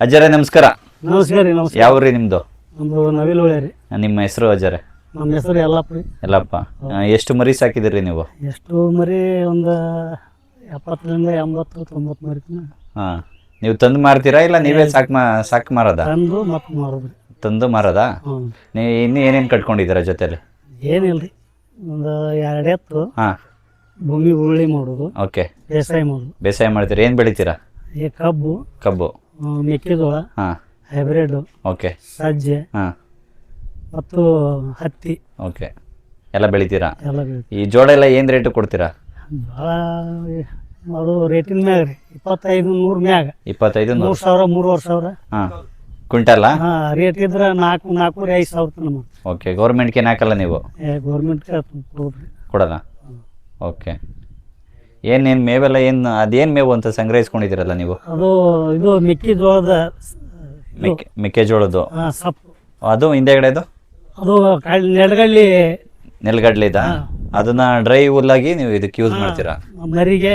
ಅಜ್ಜರೇ ನಮಸ್ಕಾರ. ನಮಸ್ಕಾರ ರೀ. ನಮಸ್ಕಾರ. ಯಾವ ರೀ ನಿಮ್ದು? ನಮ್ದು ನವಿಲುಳೆ ರೀ. ನಿಮ್ಮ ಹೆಸರು ಅಜ್ಜರೇ? ನಮ್ಮ ಹೆಸರು ಯಲ್ಲಪ್ಪ ರೀ. ಯಲ್ಲಪ್ಪ. ಎಷ್ಟು ಮರಿ ಸಾಕಿದಿರಿ ನೀವು? ಎಷ್ಟು ಮರಿ? ಒಂದು 70ರಿಂದ 80 90 ಮರಿ. ಹಾಂ, ನೀವು ತಂದು ಮಾರ್ತೀರಾ ಇಲ್ಲ ನೀವೇ ಸಾಕು ಮಾರೋದ? ತಂದು ಮತ್ತು ಮಾರೋದು ರೀ. ತಂದು ಮಾರೋದಾ? ನೀವು ಇನ್ನೂ ಏನೇನು ಕಟ್ಕೊಂಡಿದ್ದೀರಾ ಜೊತೆಲಿ? ಏನಿಲ್ಲ ರೀ, ಒಂದು 2 ಎತ್ತು. ಹಾಂ, ಭೂಮಿ ಉಳ್ಳಿ ಮಾಡೋದು. ಓಕೆ. ಬೇಸಾಯ ಮಾಡೋದು. ಬೇಸಾಯ ಮಾಡ್ತೀರಾ? ಏನು ಬೆಳಿತೀರಾ? ಕಬ್ಬು, ಮೆಕ್ಕೆಜೋಳ, ಹಾಂ, ಹೈಬ್ರಿಡ್, ಓಕೆ, ಸಜ್ಜೆ, ಹಾಂ, ಮತ್ತು ಹತ್ತಿ, ಓಕೆ, ಎಲ್ಲ ಬೆಳಿತೀರಾ? ಎಲ್ಲ ಬೆಳಿತೀವಿ. ಈ ಜೋಳ ಎಲ್ಲ ಏನು ರೇಟು ಕೊಡ್ತೀರಾ? ಭಾಳ ಅದು ರೇಟಿನ ಮ್ಯಾಗ ರೀ. 2500 ಮ್ಯಾಗ. 25 3,000 3,500. ಹಾಂ, ಕ್ವಿಂಟಲ್ಲ? ಹಾಂ, ರೇಟ್ ಇದ್ರೆ 4,000 5,000 ತನಕ. ಓಕೆ. ಗೌರ್ಮೆಂಟ್ಗೆ ಏನು ಹಾಕಲ್ಲ ನೀವು? ಗೌರ್ಮೆಂಟ್ಗೆ ಕೊಡೋದಾ? ಓಕೆ. ಏನೇನು ಮೇವೆಲ್ಲ ಅದೇನು ಮೇವು ಅಂತ ಸಂಗ್ರಹಿಸ್ಕೊಂಡಿದ್ದೀರಲ್ಲ ನೀವು? ಅದು ಇದು ಮೆಕ್ಕೆಜೋಳದ ಮೆಕ್ಕೆಜೋಳದ್ದು ಸೊಪ್ಪು. ಅದು ಹಿಂದೆಗಡೆ ಅದು ನೆಲಗಡ್ಲಿದ ಅದನ್ನ ಡ್ರೈ ಹುಲ್ಲಾಗಿ ನೀವು ಇದಕ್ಕೆ ಯೂಸ್ ಮಾಡ್ತೀರಾ? ಮರಿಗೆ,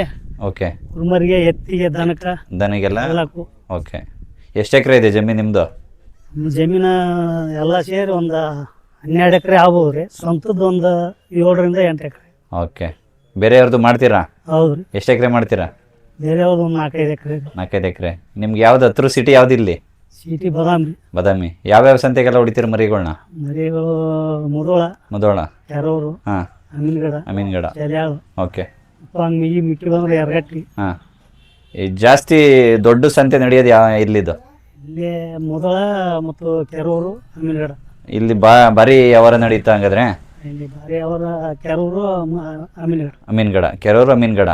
ಓಕೆ. ಕುರುಮರಿಗೆ, ಎತ್ತಿಗೆ, ದನಗೆಲ್ಲ. ಎಲ್ಲಕ್ಕೂ. ಓಕೆ. ಎಷ್ಟು ಎಕರೆ ಇದೆ ಜಮೀನು ನಿಮ್ಮದು? ಜಮೀನ ಎಲ್ಲ ಸೇರಿ ಒಂದು 12 ಎಕರೆ ಆಗ್ಬೋದು ರೀ. ಸ್ವಂತದ್ದು ಒಂದು 7ರಿಂದ 8 ಎಕರೆ. ಓಕೆ. ಬೇರೆಯವ್ರದ್ದು ಮಾಡ್ತೀರಾ? ಹೌದು ರೀ. ಎಷ್ಟು ಎಕರೆ ಮಾಡ್ತೀರಾ? ಬೇರೆಯವ್ರದ್ದು ಒಂದು 4-5 ಎಕರೆ. 4-5 ಎಕರೆ. ನಿಮ್ಗೆ ಯಾವ್ದು ಹತ್ರ ಸಿಟಿ ಯಾವ್ದು ಇಲ್ಲಿ? ಸಿಟಿ ಬಾದಾಮಿ. ಬಾದಾಮಿ. ಯಾವ್ಯಾವ ಸಂತೆಗೆಲ್ಲ ಹೊಡಿತೀರ ಮರಿಗಳನ್ನ? ಮರಿಗಳು ಮುದೋಳ, ಕೆರೂರು, ಹಾಂ, ಅಮೀನ್ಗಡ, ಚಲ್ಯಾಳು. ಓಕೆ. ಮಿಕ್ಕಿ ಬಂದ್ರೆ ಎರಗಟ್ಟಿ. ಹಾಂ. ಜಾಸ್ತಿ ದೊಡ್ಡ ಸಂತೆ ನಡೆಯೋದು ಇಲ್ಲಿದು? ಇಲ್ಲಿ ಮುದೋಳ ಮತ್ತು ಕೆರೂರು, ಅಮೀನ್ಗಡ. ಇಲ್ಲಿ ಭಾರಿ ವ್ಯವಹಾರ ನಡೀತಾ ಹಂಗಾದ್ರೆ? ಇಲ್ಲಿ ಭಾರಿ ಅವರ ಕೆರೂರು, ಅಮೀನ್ಗಡ. ಕೆರೂರು, ಅಮೀನ್ಗಡ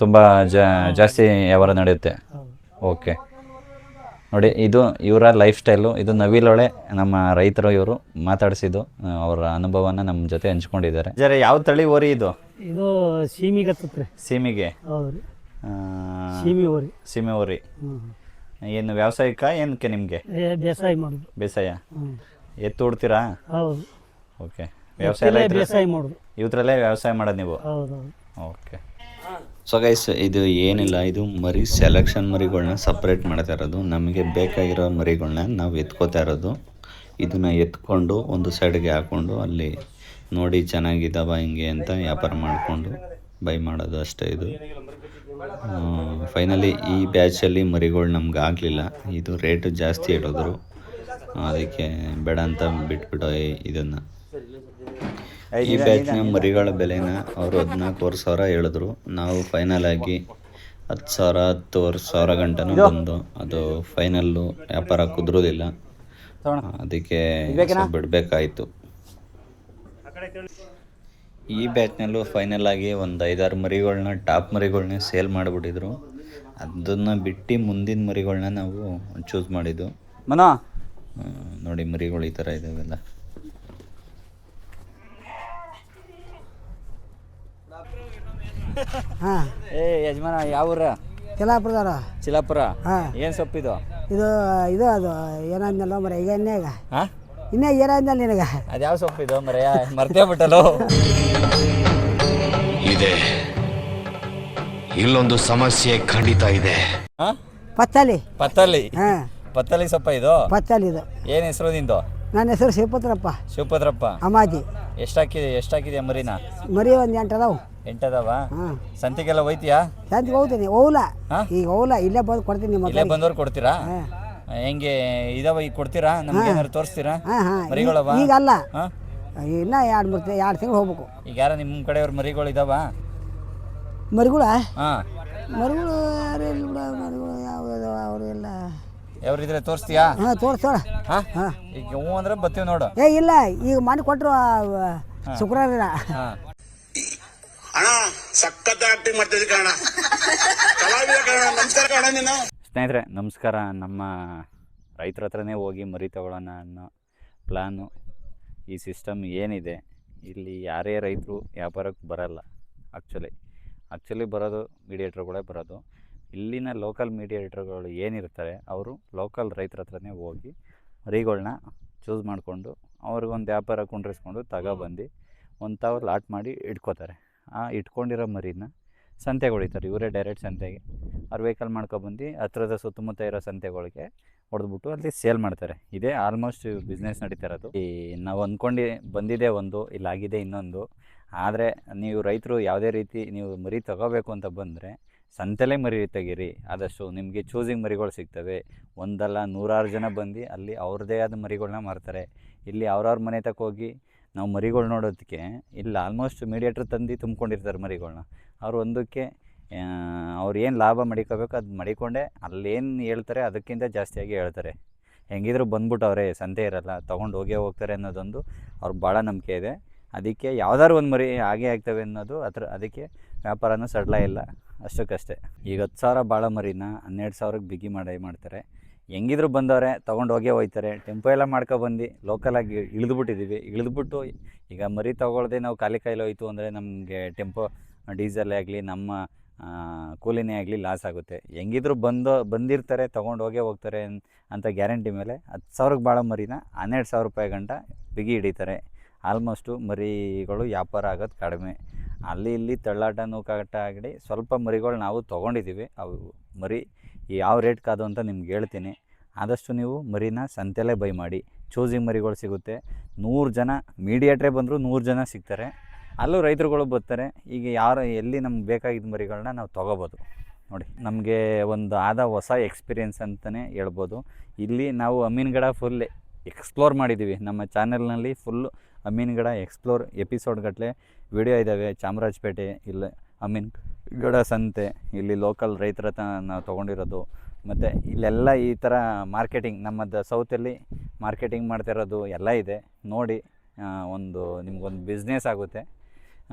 ತುಂಬ ಜಾಸ್ತಿ ವ್ಯವಹಾರ ನಡೆಯುತ್ತೆ. ಓಕೆ. ನೋಡಿ, ಇದು ಇವರ ಲೈಫ್ ಸ್ಟೈಲು. ಇದು ನವಿಲೊಳೆ, ನಮ್ಮ ರೈತರು. ಇವರು ಮಾತಾಡಿಸಿದ್ದು ಅವರ ಅನುಭವನ ನಮ್ಮ ಜೊತೆ ಹಂಚ್ಕೊಂಡಿದ್ದಾರೆ. ಜರ ಯಾವ ತಳಿ ಓರಿ ಇದು? ಇದು ಸೀಮಿಗೆ ಹತ್ತತ್ರಿ. ಸೀಮಿಗೆ? ಹೌದು ರೀ. ಸೀಮೆ ಓರಿ. ಏನು ವ್ಯವಸಾಯಕ್ಕ ಏನಕ್ಕೆ ನಿಮಗೆ? ಬೇಸಾಯ ಮಾಡೋದು. ಬೇಸಾಯ. ಎತ್ತು ಉಡ್ತೀರಾ? ಹೌದು. ಓಕೆ. ವ್ಯವಸಾಯ ಬೇಸಾಯ ಮಾಡೋದು. ಇವತ್ರಲ್ಲೇ ವ್ಯವಸಾಯ ಮಾಡೋದು ನೀವು? ಹೌದು. ಓಕೆ. ಸೊ ಗೈಸ್, ಇದು ಏನಿಲ್ಲ, ಇದು ಮರಿ ಸೆಲೆಕ್ಷನ್ ಮರಿಗಳನ್ನ ಸಪ್ರೇಟ್ ಮಾಡ್ತಾ ಇರೋದು. ನಮಗೆ ಬೇಕಾಗಿರೋ ಮರಿಗಳನ್ನ ನಾವು ಎತ್ಕೋತಾ ಇರೋದು. ಇದನ್ನು ಎತ್ಕೊಂಡು ಒಂದು ಸೈಡ್ಗೆ ಹಾಕ್ಕೊಂಡು ಅಲ್ಲಿ ನೋಡಿ ಚೆನ್ನಾಗಿದ್ದಾವ ಹಿಂಗೆ ಅಂತ ವ್ಯಾಪಾರ ಮಾಡಿಕೊಂಡು ಬೈ ಮಾಡೋದು ಅಷ್ಟೇ. ಇದು ಫೈನಲಿ ಈ ಬ್ಯಾಚಲ್ಲಿ ಮರಿಗಳು ನಮ್ಗೆ ಆಗಲಿಲ್ಲ. ಇದು ರೇಟು ಜಾಸ್ತಿ ಹೇಳಿದ್ರು, ಅದಕ್ಕೆ ಬೇಡ ಅಂತ ಬಿಟ್ಬಿಟ್ಟು ಇದನ್ನು. ಈ ಬ್ಯಾಚ್ನ ಮರಿಗಳ ಬೆಲೆನ ಅವರು 14,000 ಹೇಳಿದ್ರು. ನಾವು ಫೈನಲ್ ಆಗಿ 10,000 10,500 ಗಂಟನೂ ಬಂದು ಅದು ಫೈನಲ್ಲು ವ್ಯಾಪಾರ ಕುದುರೋದಿಲ್ಲ, ಅದಕ್ಕೆ ಬಿಡಬೇಕಾಯಿತು. ಈ ಬ್ಯಾಚ್ನಲ್ಲೂ ಫೈನಲ್ ಆಗಿ ಒಂದು 5-6 ಮರಿಗಳನ್ನ, ಟಾಪ್ ಮರಿಗಳನ್ನ ಸೇಲ್ ಮಾಡಿಬಿಟ್ಟಿದ್ರು. ಅದನ್ನು ಬಿಟ್ಟು ಮುಂದಿನ ಮರಿಗಳನ್ನ ನಾವು ಚೂಸ್ ಮಾಡಿದ್ದು. ನೋಡಿ, ಮರಿಗಳು ಈ ಥರ ಇದಾವೆಲ್ಲ. ಯಜಮಾನ ಯಾವ ಊರ? ಚಿಲಾಪುರದವ್ರ. ಚಿಲಾಪುರ. ಏನು ಸೊಪ್ಪಿದು? ಇದು ಅದು ಏನಂದಲ್ಲ ಮರ ಈಗ ಇನ್ನೇ ಏನಂದಲ್ಲ ನಿನಗೆ. ಅದು ಯಾವ ಸೊಪ್ಪಿದು ಮರೆಯ? ಮರ್ತೇ ಬಿಟ್ಟಲು. ಇದೆ, ಇಲ್ಲೊಂದು ಸಮಸ್ಯೆ ಖಂಡಿತ ಇದೆ. ಪತ್ತಲಿ. ಪತ್ತಲಿ ಸೊಪ್ಪ ಇದು? ಪತ್ತಲಿ ಇದು. ಏನು ಹೆಸರು ನಿಂದು? ನನ್ನ ಹೆಸರು ಶಿವಪುತ್ರಪ್ಪ ಅಮಾಜಿ. ಎಷ್ಟಾಕಿದೆ ಮರಿನ? ಮರಿ ಒಂದು 8 ಅದಾವು. 8 ಅದಾವ? ಸಂತಿಗೆಲ್ಲ ಹೋಯ್ತೀಯಾ? ಸಂತಿಗೆ ಹೋಗ್ತೀನಿ. ಈಗ ಇಲ್ಲೇ ಬಂದು ಕೊಡ್ತೀನಿ. ಇಲ್ಲೇ ಬಂದವ್ರು ಕೊಡ್ತೀರಾ? ಹೆಂಗೆ ಇದಾವ? ಈಗ ಕೊಡ್ತೀರಾ? ನಮ್ಗೆ ಏನಾರು ತೋರಿಸ್ತೀರಾ ಮರಿಗಳವ? ಈಗ ಅಲ್ಲ, ಇನ್ನ 2 ತಿಂಗಳು ಹೋಗ್ಬೇಕು. ಈಗ ಯಾರ ನಿಮ್ಮ ಕಡೆಯವ್ರ ಮರಿಗಳು ಇದಾವ? ಮರಿಗಳು ಮರಿಗಳು ಯಾರು ಇಲ್ಲ ಬಿಡ. ಮರಿಗಳು ಯಾವ್ದು ಅವರು ಎಲ್ಲ ಯಾವ್ರಿದ್ರೆ ತೋರಿಸ್ತೀಯಾ? ತೋರಿಸೋಣ. ಈಗ ಹ್ಞೂ ಅಂದ್ರೆ ಬರ್ತೀವಿ ನೋಡು. ಇಲ್ಲ, ಈಗ ಮಾಡಿ ಕೊಟ್ಟರು ಶುಕ್ರವಾರ. ಸ್ನೇಹಿತರೆ ನಮಸ್ಕಾರ. ನಮ್ಮ ರೈತರ ಹತ್ರನೇ ಹೋಗಿ ಮರಿ ತಗೊಳ್ಳೋಣ ಅನ್ನೋ ಪ್ಲ್ಯಾನು. ಈ ಸಿಸ್ಟಮ್ ಏನಿದೆ ಇಲ್ಲಿ, ಯಾರೇ ರೈತರು ವ್ಯಾಪಾರಕ್ಕೆ ಬರಲ್ಲ. ಆ್ಯಕ್ಚುಲಿ ಬರೋದು ಮೀಡಿಯೇಟ್ರ್ಗಳೇ ಬರೋದು. ಇಲ್ಲಿನ ಲೋಕಲ್ ಮೀಡಿಯೇಟ್ರ್ಗಳು ಏನಿರ್ತಾರೆ ಅವರು ಲೋಕಲ್ ರೈತರ ಹತ್ರನೇ ಹೋಗಿ ಮರಿಗಳನ್ನ ಚೂಸ್ ಮಾಡಿಕೊಂಡು ಅವ್ರಿಗೊಂದು ವ್ಯಾಪಾರ ಕುಂಡ್ರಿಸ್ಕೊಂಡು ತಗೊಬಂದು ಒಂದು ತಾವು ಲಾಟ್ ಮಾಡಿ ಇಟ್ಕೋತಾರೆ. ಆ ಇಟ್ಕೊಂಡಿರೋ ಮರಿನ ಸಂತೆಗೆ ಹೊಡಿತಾರೆ. ಇವರೇ ಡೈರೆಕ್ಟ್ ಸಂತೆಗೆ ಅವ್ರು ವೆಹಿಕಲ್ ಮಾಡ್ಕೊಬಂದು ಹತ್ರದ ಸುತ್ತಮುತ್ತ ಇರೋ ಸಂತೆಗಳಿಗೆ ಹೊಡೆದ್ಬಿಟ್ಟು ಅಲ್ಲಿ ಸೇಲ್ ಮಾಡ್ತಾರೆ. ಇದೇ ಆಲ್ಮೋಸ್ಟ್ ಬಿಸ್ನೆಸ್ ನಡೀತಾ ಇರೋದು. ಈ ನಾವು ಅಂದ್ಕೊಂಡು ಬಂದಿದೆ ಒಂದು, ಇಲ್ಲಾಗಿದೆ ಇನ್ನೊಂದು. ಆದರೆ ನೀವು ರೈತರು ಯಾವುದೇ ರೀತಿ ನೀವು ಮರಿ ತಗೋಬೇಕು ಅಂತ ಬಂದರೆ ಸಂತೆಲೇ ಮರಿ ತೆಗೀರಿ. ಆದಷ್ಟು ನಿಮಗೆ ಚೂಸಿಂಗ್ ಮರಿಗಳು ಸಿಗ್ತವೆ. ಒಂದಲ್ಲ ನೂರಾರು ಜನ ಬಂದು ಅಲ್ಲಿ ಅವ್ರದ್ದೇ ಆದ ಮರಿಗಳನ್ನ ಮಾರ್ತಾರೆ. ಇಲ್ಲಿ ಅವ್ರವ್ರ ಮನೆ ತಕ್ಕ ಹೋಗಿ ನಾವು ಮರಿಗಳು ನೋಡೋದಕ್ಕೆ ಇಲ್ಲಿ ಆಲ್ಮೋಸ್ಟ್ ಮೀಡಿಯೇಟ್ರ್ ತಂದು ತುಂಬ್ಕೊಂಡಿರ್ತಾರೆ ಮರಿಗಳ್ನ. ಅವ್ರು ಒಂದಕ್ಕೆ ಅವ್ರು ಏನು ಲಾಭ ಮಡಿಕೋಬೇಕು ಅದು ಮಡಿಕೊಂಡೆ ಅಲ್ಲೇನು ಹೇಳ್ತಾರೆ ಅದಕ್ಕಿಂತ ಜಾಸ್ತಿಯಾಗಿ ಹೇಳ್ತಾರೆ. ಹೆಂಗಿದ್ರು ಬಂದ್ಬಿಟ್ಟವ್ರೆ, ಸಂತೆ ಇರಲ್ಲ, ತೊಗೊಂಡು ಹೋಗ್ತಾರೆ ಅನ್ನೋದೊಂದು ಅವ್ರಿಗೆ ಭಾಳ ನಂಬಿಕೆ ಇದೆ. ಅದಕ್ಕೆ ಯಾವ್ದಾದ್ರು ಒಂದು ಮರಿ ಹಾಗೆ ಆಗ್ತವೆ ಅನ್ನೋದು ಅದಕ್ಕೆ ವ್ಯಾಪಾರನೂ ಸಡ್ಲ ಇಲ್ಲ, ಅಷ್ಟಕ್ಕಷ್ಟೇ. ಈಗ 10,000 ಭಾಳ ಮರಿನ 12,000ಕ್ಕೆ ಬಿಗಿ ಮಾಡ್ತಾರೆ. ಹೆಂಗಿದ್ರು ಬಂದವರೆ ತೊಗೊಂಡು ಹೋಗ್ತಾರೆ. ಟೆಂಪೋ ಎಲ್ಲ ಮಾಡ್ಕೊಬಂದು ಲೋಕಲಾಗಿ ಇಳಿದ್ಬಿಟ್ಟು ಈಗ ಮರಿ ತೊಗೊಳ್ದೆ ನಾವು ಖಾಲಿ ಕೈಲಿ ಹೋಯ್ತು ಅಂದರೆ ನಮಗೆ ಟೆಂಪೋ ಡೀಸೆಲ್ಲೇ ಆಗಲಿ ನಮ್ಮ ಕೂಲಿನೇ ಆಗಲಿ ಲಾಸ್ ಆಗುತ್ತೆ. ಹೆಂಗಿದ್ರು ಬಂದಿರ್ತಾರೆ, ತೊಗೊಂಡು ಹೋಗ್ತಾರೆ ಅಂತ ಗ್ಯಾರಂಟಿ ಮೇಲೆ 10,000ಕ್ಕೆ ಭಾಳ ಮರಿನ 12,000 ರೂಪಾಯಿ ಗಂಟ ಬಿಗಿ ಹಿಡಿತಾರೆ. ಆಲ್ಮೋಸ್ಟು ಮರಿಗಳು ವ್ಯಾಪಾರ ಆಗೋದು ಕಡಿಮೆ. ಅಲ್ಲಿ ಇಲ್ಲಿ ತಳ್ಳಾಟ ನೂಕಾಟ ಆಗಲಿ ಸ್ವಲ್ಪ ಮರಿಗಳು ನಾವು ತೊಗೊಂಡಿದ್ದೀವಿ. ಅವು ಮರಿ ಯಾವ ರೇಟ್ ಕಾದು ಅಂತ ನಿಮ್ಗೆ ಹೇಳ್ತೀನಿ. ಆದಷ್ಟು ನೀವು ಮರಿನ ಸಂತೆಲೇ ಬೈ ಮಾಡಿ. ಚೂಸಿಂಗ್ ಮರಿಗಳು ಸಿಗುತ್ತೆ. 100 ಜನ ಮೀಡಿಯೇಟ್ರೇ ಬಂದರೂ 100 ಜನ ಸಿಗ್ತಾರೆ. ಅಲ್ಲೂ ರೈತರುಗಳು ಬರ್ತಾರೆ. ಈಗ ಎಲ್ಲಿ ನಮ್ಗೆ ಬೇಕಾಗಿದ್ದ ಮರಿಗಳನ್ನ ನಾವು ತೊಗೋಬೋದು. ನೋಡಿ, ನಮಗೆ ಒಂದು ಹೊಸ ಎಕ್ಸ್ಪೀರಿಯೆನ್ಸ್ ಅಂತಲೇ ಹೇಳ್ಬೋದು. ಇಲ್ಲಿ ನಾವು ಅಮೀನ್ಗಡ ಫುಲ್ ಎಕ್ಸ್ಪ್ಲೋರ್ ಮಾಡಿದ್ದೀವಿ. ನಮ್ಮ ಚಾನೆಲ್ನಲ್ಲಿ ಫುಲ್ಲು ಅಮೀನ್ಗಡ ಎಕ್ಸ್ಪ್ಲೋರ್ ಎಪಿಸೋಡ್ಗಟ್ಟಲೆ ವಿಡಿಯೋ ಇದ್ದಾವೆ. ಚಾಮರಾಜಪೇಟೆ, ಇಲ್ಲಿ ಅಮೀನ್ಗಡ ಸಂತೆ, ಇಲ್ಲಿ ಲೋಕಲ್ ರೈತರ ಹತ್ರ ನಾವು ತೊಗೊಂಡಿರೋದು. ಮತ್ತು ಇಲ್ಲೆಲ್ಲ ಈ ಥರ ಮಾರ್ಕೆಟಿಂಗ್ ನಮ್ಮದು ಸೌತಲ್ಲಿ ಮಾರ್ಕೆಟಿಂಗ್ ಮಾಡ್ತಿರೋದು ಎಲ್ಲ ಇದೆ. ನೋಡಿ, ನಿಮ್ಗೊಂದು ಬಿಸ್ನೆಸ್ ಆಗುತ್ತೆ.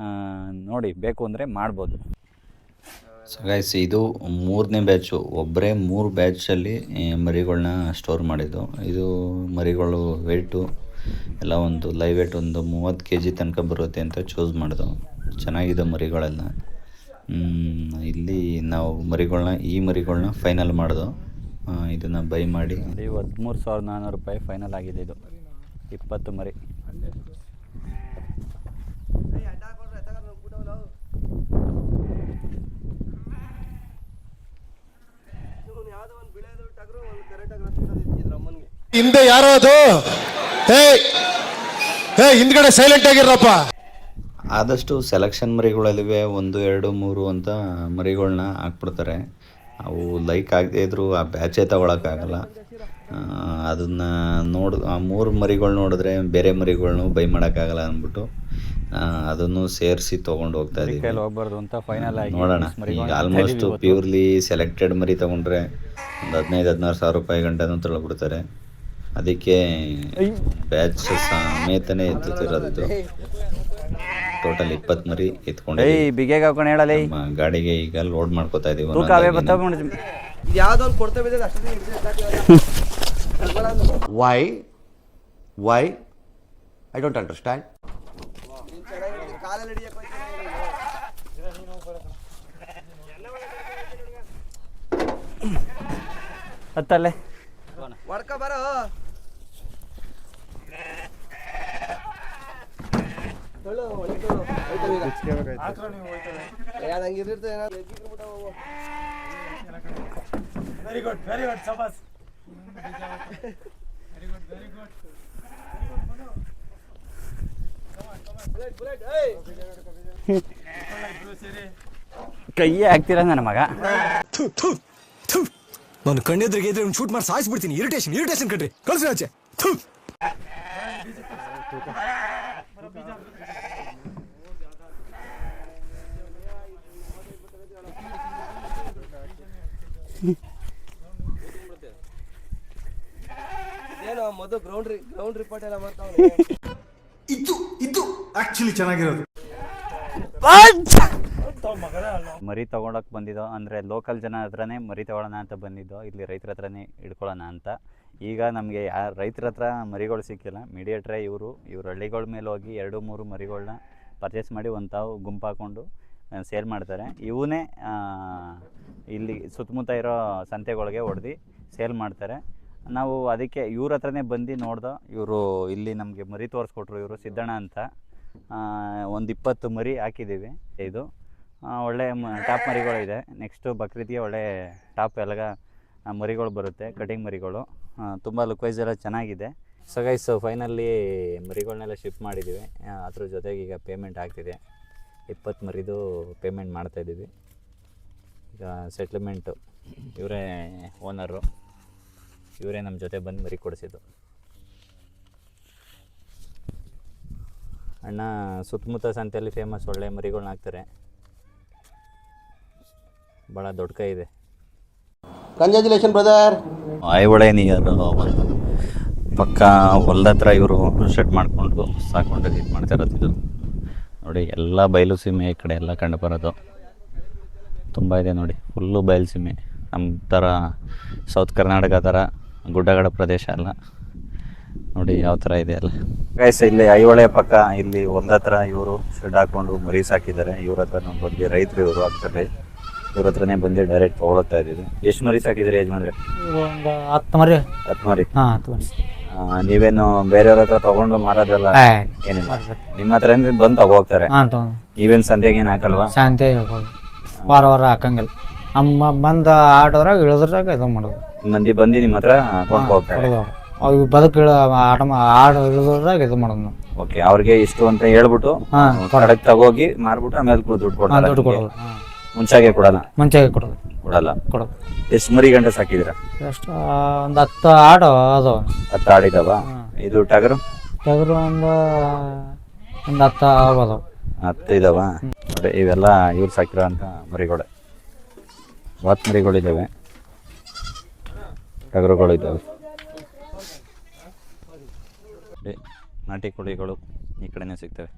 ನೋಡಿ, ಬೇಕು ಅಂದರೆ ಮಾಡ್ಬೋದು. ಸೊ ಗೈಸ್, ಇದು 3ನೇ ಬ್ಯಾಚು. ಒಬ್ಬರೇ 3 ಬ್ಯಾಚಲ್ಲಿ ಮರಿಗಳನ್ನ ಸ್ಟೋರ್ ಮಾಡಿದ್ದು. ಇದು ಮರಿಗಳು ವೆಯ್ಟು ಎಲ್ಲ ಒಂದು ಲೈವ್ ವೇಟ್ ಒಂದು 30 kg ತನಕ ಬರುತ್ತೆ ಅಂತ ಚೂಸ್ ಮಾಡಿದ್ದು. ಚೆನ್ನಾಗಿದೆ ಮರಿಗಳೆಲ್ಲ. ಇಲ್ಲಿ ನಾವು ಈ ಮರಿಗಳನ್ನ ಫೈನಲ್ ಮಾಡಿದ್ದು. ಇದನ್ನು ಬೈ ಮಾಡಿ 13,400 ರೂಪಾಯಿ ಫೈನಲ್ ಆಗಿದೆ. ಇದು 20 ಮರಿ. ಹಿಂದೆ ಯಾರೋ ಅದು ಹಿಂದ್ಗಡೆ ಸೈಲೆಂಟ್ ಆಗಿರಪ್ಪ. ಆದಷ್ಟು ಸೆಲೆಕ್ಷನ್ ಮರಿಗಳಲ್ಲಿವೆ 1, 2, 3 ಅಂತ ಮರಿಗಳನ್ನ ಹಾಕ್ಬಿಡ್ತಾರೆ. ಅವು ಲೈಕ್ ಆಗದೆ ಇದ್ದರೂ ಆ ಬ್ಯಾಚೇ ತಗೊಳಕ್ಕಾಗಲ್ಲ. ಅದನ್ನು ಆ 3 ಮರಿಗಳು ನೋಡಿದ್ರೆ ಬೇರೆ ಮರಿಗಳ್ನು ಬೈ ಮಾಡೋಕ್ಕಾಗಲ್ಲ ಅಂದ್ಬಿಟ್ಟು ಅದನ್ನು ಸೇರಿಸಿ ತೊಗೊಂಡು ಹೋಗ್ತಾ ಇದ್ದೀವಿ. ಹೋಗ್ಬಾರ್ದು ಅಂತ ಫೈನಲ್ ಆಗಿ ನೋಡೋಣ. ಈಗ ಆಲ್ಮೋಸ್ಟ್ ಪ್ಯೂರ್ಲಿ ಸೆಲೆಕ್ಟೆಡ್ ಮರಿ ತೊಗೊಂಡ್ರೆ ಒಂದು 15,000-16,000 ರೂಪಾಯಿ ಗಂಟನೂ ತಗೊಳ್ಬಿಡ್ತಾರೆ. ಅದಕ್ಕೆ ಬ್ಯಾಚ್ ಸಮೇತನೇ ಎತ್ತುತ್ತಿರೋದು. ಟೋಟಲ್ 20 ಮರಿ ಎತ್ಕೊಂಡು ಗಾಡಿಗೆ ಈಗ ಲೋಡ್ ಮಾಡ್ಕೋತಾ ಇದೀವಿ. Why I don't understand. ಹತ್ತಲ್ಲೇ ಬರೋ ವೆರಿ ಗುಡ್ ಸಬಾಸ್. ಕೈಯೇ ಆಗ್ತೀರ ನನ್ನ ಮಗ. ನಾನು ಕಣ್ಣೆದ್ರಿಗೆ ಇದ್ರೆ ಶೂಟ್ ಮಾಡಿ ಸಾಯಿಸ್ಬಿಡ್ತೀನಿ. ಇರಿಟೇಷನ್ ಕಣ್ರಿ, ಕಳ್ಸಿ ಆಚೆ. ಏನೋ ಮೊದಲು ಗ್ರೌಂಡ್ ರಿಪೋರ್ಟ್ ಎಲ್ಲ ಮಾಡ್ತಾವ. ಇದು ಆಕ್ಚುಲಿ ಚೆನ್ನಾಗಿರೋದು. ಮರಿ ತೊಗೊಳಕ್ಕೆ ಬಂದಿದ್ದೋ ಅಂದರೆ ಲೋಕಲ್ ಜನ ಹತ್ರನೇ ಮರಿ ತೊಗೊಳ್ಳೋಣ ಅಂತ ಬಂದಿದ್ದೋ, ಇಲ್ಲಿ ರೈತರ ಹತ್ರನೇ ಹಿಡ್ಕೊಳ್ಳೋಣ ಅಂತ. ಈಗ ನಮಗೆ ರೈತರ ಹತ್ರ ಮರಿಗಳು ಸಿಕ್ಕಿಲ್ಲ. ಮೀಡಿಯೇಟ್ರೇ ಇವ್ರ ಹಳ್ಳಿಗಳ ಮೇಲೆ ಹೋಗಿ 2-3 ಮರಿಗಳನ್ನ ಪರ್ಚೇಸ್ ಮಾಡಿ ತಾವು ಗುಂಪು ಹಾಕ್ಕೊಂಡು ಸೇಲ್ ಮಾಡ್ತಾರೆ. ಇವನೇ ಇಲ್ಲಿ ಸುತ್ತಮುತ್ತ ಇರೋ ಸಂತೆಗಳಿಗೆ ಹೊಡೆದು ಸೇಲ್ ಮಾಡ್ತಾರೆ. ನಾವು ಅದಕ್ಕೆ ಇವ್ರ ಹತ್ರನೇ ಬಂದು ನೋಡ್ದೋ. ಇವರು ಇಲ್ಲಿ ನಮಗೆ ಮರಿ ತೋರಿಸ್ಕೊಟ್ರು. ಇವರು ಸಿದ್ದಣ್ಣ ಅಂತ. ಒಂದು 20 ಮರಿ ಹಾಕಿದ್ದೀವಿ. ಇದು ಒಳ್ಳೆ ಟಾಪ್ ಮರಿಗಳಿದೆ. ನೆಕ್ಸ್ಟು ಬಕ್ರೀದ್ಗೆ ಒಳ್ಳೆ ಟಾಪ್ ಮರಿಗಳು ಬರುತ್ತೆ, ಕಟಿಂಗ್ ಮರಿಗಳು. ತುಂಬ ಲುಕ್ ವೈಸ್ ಎಲ್ಲ ಚೆನ್ನಾಗಿದೆ. ಸೊ ಗೈಸ್, ಫೈನಲಿ ಮರಿಗಳನ್ನೆಲ್ಲ ಶಿಫ್ಟ್ ಮಾಡಿದ್ದೀವಿ. ಅದ್ರ ಜೊತೆಗೆ ಈಗ ಪೇಮೆಂಟ್ ಆಗ್ತಿದೆ. 20 ಮರಿದು ಪೇಮೆಂಟ್ ಮಾಡ್ತಾಯಿದ್ದೀವಿ. ಈಗ ಸೆಟ್ಲ್ಮೆಂಟು ಇವರೇ ಓನರು, ಇವರೇ ನಮ್ಮ ಜೊತೆ ಬಂದು ಮರಿ ಕೊಡಿಸಿದ್ದು. ಅಣ್ಣ ಸುತ್ತಮುತ್ತ ಸಂತೆಯಲ್ಲಿ ಫೇಮಸ್, ಒಳ್ಳೆ ಮರಿಗಳನ್ನ ಹಾಕ್ತಾರೆ. ಭಾಳ ದೊಡ್ಡ ಕೈ ಇದೆ. Congratulation brother. ಐಹೊಳೆ ನಿಯರ್ ಒಂದು ಪಕ್ಕ ಹೊಲ್ದ ಹತ್ರ ಇವರು ಶೆಡ್ ಮಾಡಿಕೊಂಡು ಸಾಕೊಂಡು ಇದು ಮಾಡ್ತಾ ಇರೋದು. ಇದು ನೋಡಿ, ಎಲ್ಲ ಬಯಲು ಸೀಮೆ ಈ ಕಡೆ ಎಲ್ಲ ಕಂಡು ಬರೋದು ತುಂಬ ಇದೆ ನೋಡಿ. ಫುಲ್ಲು ಬಯಲು ಸೀಮೆ, ನಮ್ಮ ಥರ ಸೌತ್ ಕರ್ನಾಟಕ ಥರ ಗುಡ್ಡಗಾಡ ಪ್ರದೇಶ ಅಲ್ಲ. ನೋಡಿ ಯಾವ ಥರ ಇದೆ ಅಲ್ಲ ಗೈಸ್. ಇಲ್ಲಿ ಐಹೊಳೆ ಪಕ್ಕ ಇಲ್ಲಿ ಹೊಲ್ದ ಹತ್ರ ಇವರು ಶೆಡ್ ಹಾಕ್ಕೊಂಡು ಮರಿ ಸಾಕಿದ್ದಾರೆ. ಇವ್ರ ಹತ್ರ ನಾವು ಬಂದು ರೈತರು ಇವರು ಆಗ್ತಾರೆ. ಇವ್ರ ಹತ್ರನೇ ಬಂದು ಡೈರೆಕ್ಟ್ ತೊಗೊಳ್ತಾ ಇದ್ದೀವಿ. ಎಷ್ಟು ಮರಿ ಸಾಕಿದ್ದೀರಿ ಯಜಮಾನ್ರೆ? ಒಂದು 10 ಮರಿ. 10 ಮರಿ. ಹಾಂ 10 ಮರಿ. ನೀವೇನು ಬೇರೆಯವ್ರ ಹತ್ರ ತೊಗೊಂಡು ಮಾರೋದಲ್ಲ? ಏನಿಲ್ಲ, ನಿಮ್ಮ ಹತ್ರ ಬಂದು ತಗೋಗ್ತಾರೆ. ನೀವೇನು ಸಂತೆಗೆ ಏನು ಹಾಕಲ್ವಾ? ಶಾಂತಿ ವಾರ ವಾರ ಹಾಕಂಗಿಲ್ಲ. ನಮ್ಮ ಬಂದು ಆಡೋದ್ರಾಗ ಇಳಿದ್ರಾಗ ಇದು ಮಾಡೋದು. ಮಂದಿ ಬಂದು ನಿಮ್ಮ ಹತ್ರ ಕೊಂಡು ಹೋಗ್ತಾರೆ. ಅವು ಬದುಕು ಆಡು ಇಳಿದ್ರಾಗ ಇದು ಮಾಡೋದು ನಾವು. ಓಕೆ, ಅವ್ರಿಗೆ ಇಷ್ಟು ಅಂತ ಹೇಳ್ಬಿಟ್ಟು ಕಡೆಗೆ ತಗೋಗಿ ಮಾರ್ಬಿಟ್ಟು ಆಮೇಲೆ ದುಡ್ಡು ಕೊಡ್ತಾರೆ. ದುಡ್ಡು ಕೊಡೋದು. ಮುಂಚಾಗೆ ಕೊಡಲ್ಲ? ಮುಂಚೆಗೆ ಕೊಡೋದು. ಕೊಡೋದು. ಎಷ್ಟು ಮರಿ ಗಂಟೆ ಸಾಕಿದ್ದೀರಾ? ಎಷ್ಟು ಒಂದು 10 ಆಡು ಅದು. 10 ಆಡಿದಾವ? ಇದು ಟಗರು? ಟಗರು ಒಂದು 10 ಆಗ್ಬೋದು. 10 ಇದಾವ ನೋಡಿ. ಇವೆಲ್ಲ ಇವ್ರು ಸಾಕಿರೋ ಅಂತ ಮರಿಗಳೇ. 10 ಮರಿಗಳಿದ್ದಾವೆ, ಟಗರುಗಳು ಇದ್ದಾವೆ. ನಾಟಿ ಕೋಳಿಗಳು ಈ ಕಡೆನೇ ಸಿಗ್ತವೆ.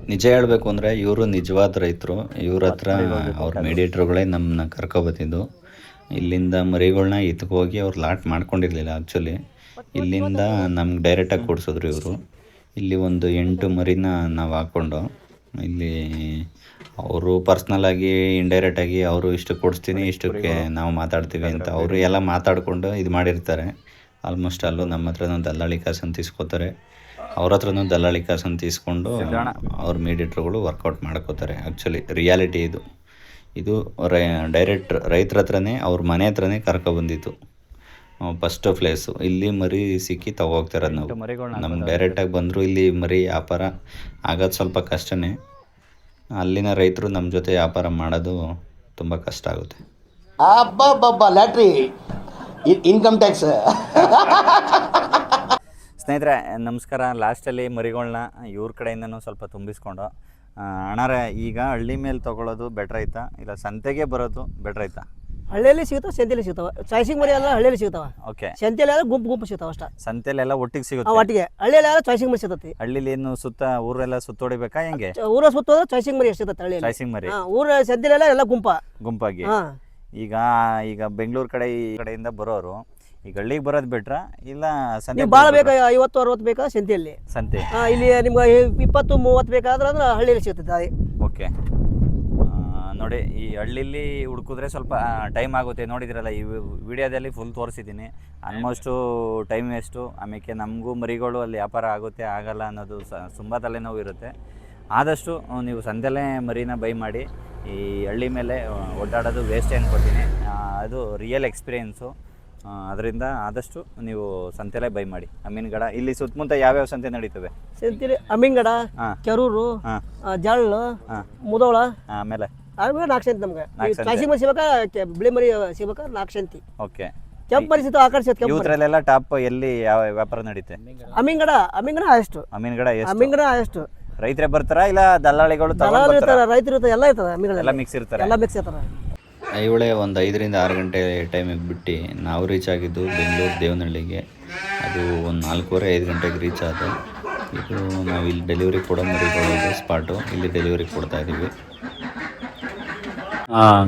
ನಿಜ ಹೇಳಬೇಕು ಅಂದರೆ ಇವರು ನಿಜವಾದ ರೈತರು. ಇವ್ರ ಹತ್ರ ಅವ್ರ ಮೀಡಿಯೇಟ್ರುಗಳೇ ನಮ್ಮನ್ನ ಕರ್ಕೊಬತ್ತಿದ್ದು. ಇಲ್ಲಿಂದ ಮರಿಗಳನ್ನ ಹೋಗಿ ಅವ್ರು ಲಾಟ್ ಮಾಡ್ಕೊಂಡಿರಲಿಲ್ಲ ಆ್ಯಕ್ಚುಲಿ. ಇಲ್ಲಿಂದ ನಮ್ಗೆ ಡೈರೆಕ್ಟಾಗಿ ಕೊಡಿಸಿದ್ರು ಇವರು. ಇಲ್ಲಿ ಒಂದು 8 ಮರಿನ ನಾವು ಹಾಕ್ಕೊಂಡು ಇಲ್ಲಿ ಅವರು ಪರ್ಸ್ನಲಾಗಿ ಇಂಡೈರೆಕ್ಟಾಗಿ ಅವರು ಇಷ್ಟು ಕೊಡಿಸ್ತೀನಿ, ಇಷ್ಟಕ್ಕೆ ನಾವು ಮಾತಾಡ್ತೀವಿ ಅಂತ ಅವರು ಎಲ್ಲ ಮಾತಾಡಿಕೊಂಡು ಇದು ಮಾಡಿರ್ತಾರೆ. ಆಲ್ಮೋಸ್ಟ್ ಅಲ್ಲೂ ನಮ್ಮ ಹತ್ರನೂ ದಲ್ಲಾಳಿ ಕಾಸನ್ನು ತೀಸ್ಕೋತಾರೆ, ಅವ್ರ ಹತ್ರನೂ ದಲ್ಲಾಳಿ ಕಾಸನ್ನು ತೀಸ್ಕೊಂಡು ಅವ್ರ ಮೀಡಿಯೇಟ್ರುಗಳು ವರ್ಕೌಟ್ ಮಾಡ್ಕೋತಾರೆ. ಆ್ಯಕ್ಚುಲಿ ರಿಯಾಲಿಟಿ ಇದು ಡೈರೆಕ್ಟ್ ರೈತರ ಹತ್ರನೇ, ಅವ್ರ ಮನೆ ಹತ್ರನೇ ಕರ್ಕೊಬಂದಿತ್ತು ಫಸ್ಟ್ ಪ್ಲೇಸು. ಇಲ್ಲಿ ಮರಿ ಸಿಕ್ಕಿ ತಗೋಗ್ತಿರೋದು ನಾವು. ನಮ್ಗೆ ಡೈರೆಕ್ಟಾಗಿ ಬಂದರೂ ಇಲ್ಲಿ ಮರಿ ವ್ಯಾಪಾರ ಆಗೋದು ಸ್ವಲ್ಪ ಕಷ್ಟನೇ. ಅಲ್ಲಿನ ರೈತರು ನಮ್ಮ ಜೊತೆ ವ್ಯಾಪಾರ ಮಾಡೋದು ತುಂಬ ಕಷ್ಟ ಆಗುತ್ತೆ. ಲ್ಯಾಟ್ರಿ ಇನ್ಕಮ್ ಟ್ಯಾಕ್ಸ್. ಸ್ನೇಹಿತರೆ ನಮಸ್ಕಾರ. ಲಾಸ್ಟಲ್ಲಿ ಮರಿಗಳನ್ನ ಇವ್ರ ಕಡೆಯಿಂದನೂ ಸ್ವಲ್ಪ ತುಂಬಿಸ್ಕೊಂಡು, ಅಣ್ಣಾರೆ ಈಗ ಹಳ್ಳಿ ಮೇಲೆ ತೊಗೊಳ್ಳೋದು ಬೆಟ್ರ್ ಆಯ್ತಾ ಇಲ್ಲ ಸಂತೆಗೆ ಬರೋದು ಬೆಟ್ರ್ ಆಯ್ತಾ? ಹಳ್ಳಿಯಲ್ಲಿ ಸಿಗ್ತಾವೆ, ಸಂತೆಯಲ್ಲಿ ಸಿಗ್ತಾವೆ. ಚಾಯ್ಸಿಂಗ್ ಮರಿ ಎಲ್ಲ ಹಳ್ಳಿಯಲ್ಲಿ ಸಿಗ್ತಾವೆ. ಓಕೆ. ಸಂತೆಯಲ್ಲಿ ಗುಂಪು ಸಿಗ್ತಾವೆ ಅಷ್ಟೇ. ಸಂತೆಲೆಲ್ಲ ಒಟ್ಟಿಗೆ ಸಿಗುತ್ತೆ? ಒಟ್ಟಿಗೆ. ಹಳ್ಳಿಯಲ್ಲಿ ಚಾಯ್ಸಿಂಗ್ ಮರಿ ಸಿಗ್ತೈತಿ. ಹಳ್ಳಿಲಿ ಏನು ಊರೆಲ್ಲ ಸುತ್ತೋಡಿಬೇಕಾ ಹೆಂಗೆ? ಊರ ಸುತ್ತೋದ್ರೆ ಚಾಯ್ಸಿಂಗ್ ಮರಿ ಸಿಗ್ತೈತೆ ಹಳ್ಳಿಯಲ್ಲಿ. ಚಾಯ್ಸಿಂಗ್ ಮರಿ. ಊರ ಸಂತೆಲೆಲ್ಲ ಎಲ್ಲ ಗುಂಪಾಗಿ. ಈಗ ಬೆಂಗಳೂರು ಕಡೆ ಈ ಕಡೆಯಿಂದ ಬರೋರು ಈಗ ಹಳ್ಳಿಗೆ ಬರೋದು ಬಿಟ್ರ ಇಲ್ಲ ಸಂತೆ? ಭಾಳ ಬೇಕಾ 50-60 ಬೇಕಾ ಸಂತೆಯಲ್ಲಿ? ಸಂತೆ ಇಲ್ಲಿ ನಿಮ್ಗೆ 20-30 ಬೇಕಾದ್ರೆ ಅಂದ್ರೆ ಹಳ್ಳಿಯಲ್ಲಿ ಸಿಗ್ತೈತೆ. ಓಕೆ. ನೋಡಿ, ಈ ಹಳ್ಳಿಲಿ ಹುಡುಕಿದ್ರೆ ಸ್ವಲ್ಪ ಟೈಮ್ ಆಗುತ್ತೆ. ನೋಡಿದ್ರಲ್ಲ ಈ ವಿಡಿಯೋದಲ್ಲಿ ಫುಲ್ ತೋರಿಸಿದ್ದೀನಿ. Almost time waste. ಆಮೇಲೆ ನಮಗೂ ಮರಿಗಳು ಅಲ್ಲಿ ವ್ಯಾಪಾರ ಆಗುತ್ತೆ ಆಗಲ್ಲ ಅನ್ನೋದು ತುಂಬ ತಲೆನೋವು ಇರುತ್ತೆ. ಆದಷ್ಟು ನೀವು ಸಂತೆಲೇ ಮರಿನ ಬೈ ಮಾಡಿ. ಈ ಹಳ್ಳಿ ಮೇಲೆ ಓಡಾಡೋದು ವೇಸ್ಟ್ ಅನ್ಕೋತೀನಿ. ಅದು ರಿಯಲ್ ಎಕ್ಸ್ಪೀರಿಯೆನ್ಸು. ಅದರಿಂದ ಆದಷ್ಟು ನೀವು ಸಂತೆಲೇ ಬೈ ಮಾಡಿ. ಅಮೀನ್ಗಡ ಇಲ್ಲಿ ಸುತ್ತಮುತ್ತ ಯಾವ್ಯಾವ ಸಂತೆ ನಡೀತವೆ? ಸಂತೆಲಿ ಅಮೀನ್ಗಡ, ಕೆರೂರು, ಜಳ್ಳು, ಮುದೋಳ, ಆಮೇಲೆ 4 ಸಂತೆ. ನಮ್ಗೆ ಚಾಯ್ಸಿಂಗ್ ಮರಿ ಸಿಗ್ಬೇಕಾ, ಬಿಳಿ ಮರಿ ಸಿಗ್ಬೇಕಾ 4 ಸಂತೆ. ಓಕೆ. ಕೆಂಪು ಮರಿ ಸಿಗ್ತಾವೆ ಆಕರ್ಷಿತ. ಇವತ್ತರಲ್ಲೆಲ್ಲ ಟಾಪ್ ಎಲ್ಲಿ ಯಾವ ವ್ಯಾಪಾರ ನಡೀತೆ? ಅಮೀನ್ಗಡ ಎಷ್ಟು? ಅಮೀನ್ಗಡ ಎಷ್ಟು? ರೈತರೇ ಬರ್ತಾರಾ ಇಲ್ಲ ದಲ್ಲಾಳಿಗಳು? ರೈತರು ಇರ್ತಾರೆ, ಎಲ್ಲ ಇರ್ತದೆ. ಎಲ್ಲ ಮಿಕ್ಸ್ ಇರ್ತಾರೆ. ಎಲ್ಲ ಮಿಕ್ಸ್ ಇರ್ತಾರೆ. ಐಹೊಳೆ ಒಂದು 5ರಿಂದ 6 ಗಂಟೆ ಟೈಮಿಗೆ ಬಿಟ್ಟು ನಾವು ರೀಚ್ ಆಗಿದ್ದು ಬೆಂಗಳೂರು ದೇವನಹಳ್ಳಿಗೆ. ಅದು ಒಂದು 4:15-5 ಗಂಟೆಗೆ ರೀಚ್ ಆದ. ಇದು ನಾವು ಇಲ್ಲಿ ಡೆಲಿವರಿ ಕೊಡೋ ಮರಿಗಳು ಸ್ಪಾಟು, ಇಲ್ಲಿ ಡೆಲಿವರಿ ಕೊಡ್ತಾ ಇದ್ದೀವಿ.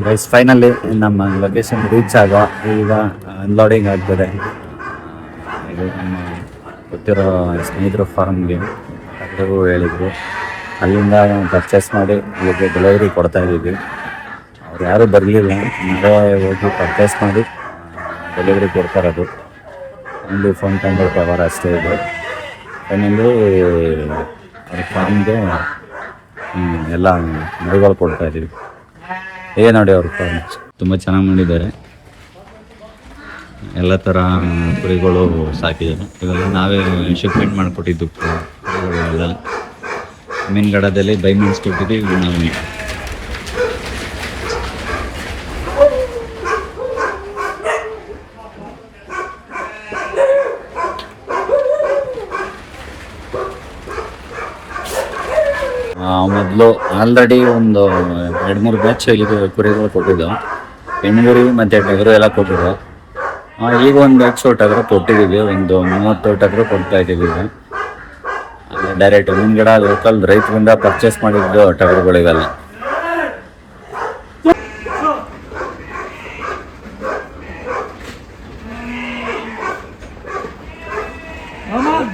ಗೈಸ್ ಫೈನಲಿ ನಮ್ಮ ಲೊಕೇಶನ್ ರೀಚ್ ಆಗೋ ಈಗ ಅನ್ಲೋಡಿಂಗ್ ಆಗ್ತದೆ. ಇದು ನಮ್ಮ ಗೊತ್ತಿರೋ ಸ್ನೇಹಿತರು ಫಾರ್ಮ್ಗೆ ಎಲ್ಲರಿಗೂ ಹೇಳಿದ್ರು. ಅಲ್ಲಿಂದ ಪರ್ಚೇಸ್ ಮಾಡಿ ಇಲ್ಲಿಗೆ ಡೆಲಿವರಿ ಕೊಡ್ತಾ ಇದ್ದೀವಿ. ಅವ್ರು ಯಾರೂ ಬರಲಿಲ್ಲ, ನಾವೇ ಹೋಗಿ ಪರ್ಚೇಸ್ ಮಾಡಿ ಡೆಲಿವರಿ ಕೊಡ್ತಾ ಇರೋದು. ಒಂದು ಫೋನ್ ತೊಗೊಂಡು ವ್ಯವಹಾರ ಅಷ್ಟೇ ಇದೆ. ಫೈನಲಿ ಅವ್ರ ಫಾರ್ಮ್ಗೆ ಎಲ್ಲ ಮರಿಗಳು ಕೊಡ್ತಾ ಇದ್ದೀವಿ. ನೋಡಿ ಅವ್ರ ಫಾರ್ಮ್ ತುಂಬ ಚೆನ್ನಾಗಿ ಮಾಡಿದ್ದಾರೆ. ಎಲ್ಲ ಥರ ಕುರಿಗಳು ಸಾಕಿದ್ದಾರೆ. ಇವೆಲ್ಲ ನಾವೇ ಶಿಪ್ಮೆಂಟ್ ಮಾಡಿಕೊಟ್ಟಿದ್ದು ಕುರಿಗಳೆಲ್ಲ ಮೀನುಗಡದಲ್ಲಿ ಬೈ ಮಾಡಿಸ್ಕೊಟ್ಟಿದ್ದೀವಿ ನಾವು. ಮೊದಲು ಆಲ್ರೆಡಿ ಒಂದು 2-3 ಬ್ಯಾಚ್ ಇದು ಕುರಿಗಳು ಕೊಟ್ಟಿದ್ದು, ಹೆಣ್ಣುಗುರಿ ಮತ್ತು ಟಗರು ಎಲ್ಲ ಕೊಟ್ಟಿದ್ದು. ಈಗ ಒಂದು ಬ್ಯಾಚ್ ಟಗರು ಕೊಟ್ಟಿದ್ದೀವಿ, ಒಂದು 30 ಟಗರು ಕೊಡ್ತಾ ಇದ್ದೀವಿ. ಈಗ ಡೈರೆಕ್ಟ್ ಮೀನುಗಡ ಲೋಕಲ್ ರೈತರಿಂದ ಪರ್ಚೇಸ್ ಮಾಡಿದ್ದು ಟಗರುಗಳಿವೆಲ್ಲ.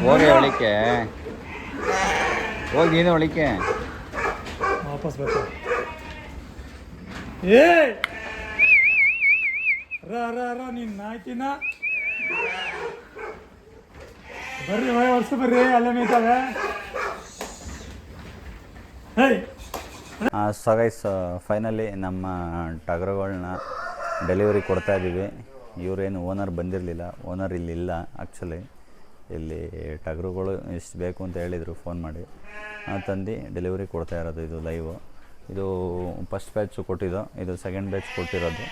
ಹೋಗಿ ಒಳಿಕೆ ಹೋಗಿ ನೀನು ಒಳಿಕೆ ವಾಪಸ್ ಬೇಕು. ಏ ನೀನು ನಾಯ್ಕಿನ ಬರ್ರಿ ವರ್ಷ ಬರ್ರಿ ಅಲ್ಲೇ ಮೇಯ್ತಾವೆ. ಸೊ ಗೈಸ್, ಫೈನಲಿ ನಮ್ಮ ಟಗರುಗಳನ್ನ ಡೆಲಿವರಿ ಕೊಡ್ತಾ ಇದ್ದೀವಿ. ಇವರೇನು ಓನರ್ ಬಂದಿರಲಿಲ್ಲ, ಓನರ್ ಇಲ್ಲಿಲ್ಲ ಆ್ಯಕ್ಚುಲಿ. ಇಲ್ಲಿ ಟಗರುಗಳು ಎಷ್ಟು ಬೇಕು ಅಂತ ಹೇಳಿದರು ಫೋನ್ ಮಾಡಿ, ತಂದು ಡೆಲಿವರಿ ಕೊಡ್ತಾ ಇರೋದು. ಇದು ಲೈವು. ಇದು ಫಸ್ಟ್ ಬ್ಯಾಚು ಕೊಟ್ಟಿದ್ದು, ಇದು ಸೆಕೆಂಡ್ ಬ್ಯಾಚ್ ಕೊಟ್ಟಿರೋದು.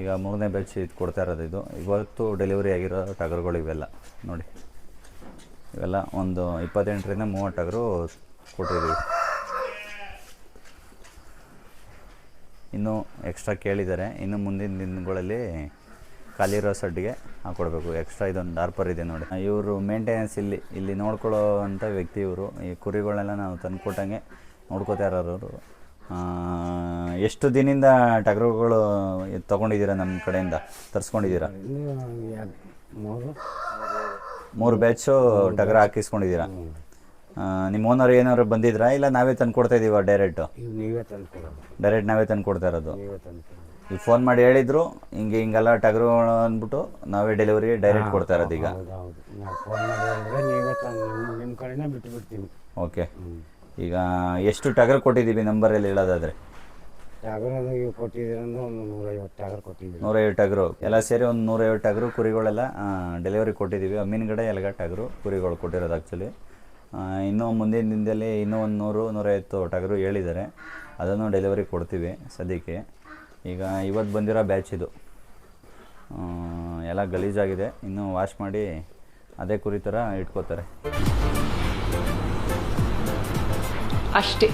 ಈಗ 3ನೇ ಬ್ಯಾಚ್ ಇದು ಕೊಡ್ತಾ ಇರೋದು. ಇದು ಇವತ್ತು ಡೆಲಿವರಿ ಆಗಿರೋ ಟಗರುಗಳು ಇವೆಲ್ಲ ನೋಡಿ. ಇವೆಲ್ಲ ಒಂದು 28ರಿಂದ 30 ಟಗರು ಕೊಟ್ಟಿದ್ದೀವಿ. ಇನ್ನೂ ಎಕ್ಸ್ಟ್ರಾ ಕೇಳಿದ್ದಾರೆ. ಇನ್ನು ಮುಂದಿನ ದಿನಗಳಲ್ಲಿ ಖಾಲಿರೋ ಸಡ್ಡಿಗೆ ಹಾಕ್ಕೊಡ್ಬೇಕು. ಎಕ್ಸ್ಟ್ರಾ ಇದೊಂದು ಡಾರ್ಪರ್ ಇದೆ ನೋಡಿ. ಇವರು ಮೇಂಟೆನೆನ್ಸ್ ಇಲ್ಲಿ ನೋಡ್ಕೊಳ್ಳೋ ಅಂಥ ವ್ಯಕ್ತಿ ಇವರು. ಈ ಕುರಿಗಳನ್ನೆಲ್ಲ ನಾವು ತಂದುಕೊಟ್ಟಂಗೆ ನೋಡ್ಕೋತಾ ಇರೋರು. ಎಷ್ಟು ದಿನದಿಂದ ಟಗರುಗಳು ತೊಗೊಂಡಿದ್ದೀರಾ ನಮ್ಮ ಕಡೆಯಿಂದ ತರಿಸ್ಕೊಂಡಿದ್ದೀರಾ? 3 ಬ್ಯಾಚು ಟಗರು ಹಾಕಿಸ್ಕೊಂಡಿದ್ದೀರಾ. ನಿಮ್ಮ ಓನರ್ ಏನಾದ್ರು ಬಂದಿದ್ರಾ, ಇಲ್ಲ ನಾವೇ ತಂದು ಕೊಡ್ತಾ ಇದ್ದೀವ? ಡೈರೆಕ್ಟ್ ನಾವೇ ತಂದು ಕೊಡ್ತಾ ಇರೋದು. ಈಗ ಫೋನ್ ಮಾಡಿ ಹೇಳಿದ್ರು ಹಿಂಗೆಲ್ಲ ಟಗರು ಅಂದ್ಬಿಟ್ಟು ನಾವೇ ಡೆಲಿವರಿ ಡೈರೆಕ್ಟ್ ಕೊಡ್ತಾ ಇರೋದು. ಈಗ ಓಕೆ. ಈಗ ಎಷ್ಟು ಟಗರು ಕೊಟ್ಟಿದ್ದೀವಿ ನಂಬರಲ್ಲಿ ಹೇಳೋದಾದರೆ? 150 ಟಗರು ಎಲ್ಲ ಸೇರಿ ಒಂದು 150 ಟಗರು ಕುರಿಗಳೆಲ್ಲ ಡೆಲಿವರಿ ಕೊಟ್ಟಿದ್ದೀವಿ. ಮೀನುಗಡೆ ಎಲ್ಗ ಟಗರು ಕುರಿಗಳು ಕೊಟ್ಟಿರೋದು ಆ್ಯಕ್ಚುಲಿ. ಇನ್ನೂ ಮುಂದಿನ ದಿನದಲ್ಲಿ ಇನ್ನೂ ಒಂದು 100-150 ಟಗರು ಹೇಳಿದ್ದಾರೆ. ಅದನ್ನು ಡೆಲಿವರಿ ಕೊಡ್ತೀವಿ ಸದ್ಯಕ್ಕೆ. ಈಗ ಇವತ್ತು ಬಂದಿರೋ ಬ್ಯಾಚ್ ಇದು. ಎಲ್ಲ ಗಲೀಜಾಗಿದೆ, ಇನ್ನೂ ವಾಶ್ ಮಾಡಿ ಅದೇ ಕುರಿ ಥರ ಇಟ್ಕೋತಾರೆ ಅಷ್ಟೇ.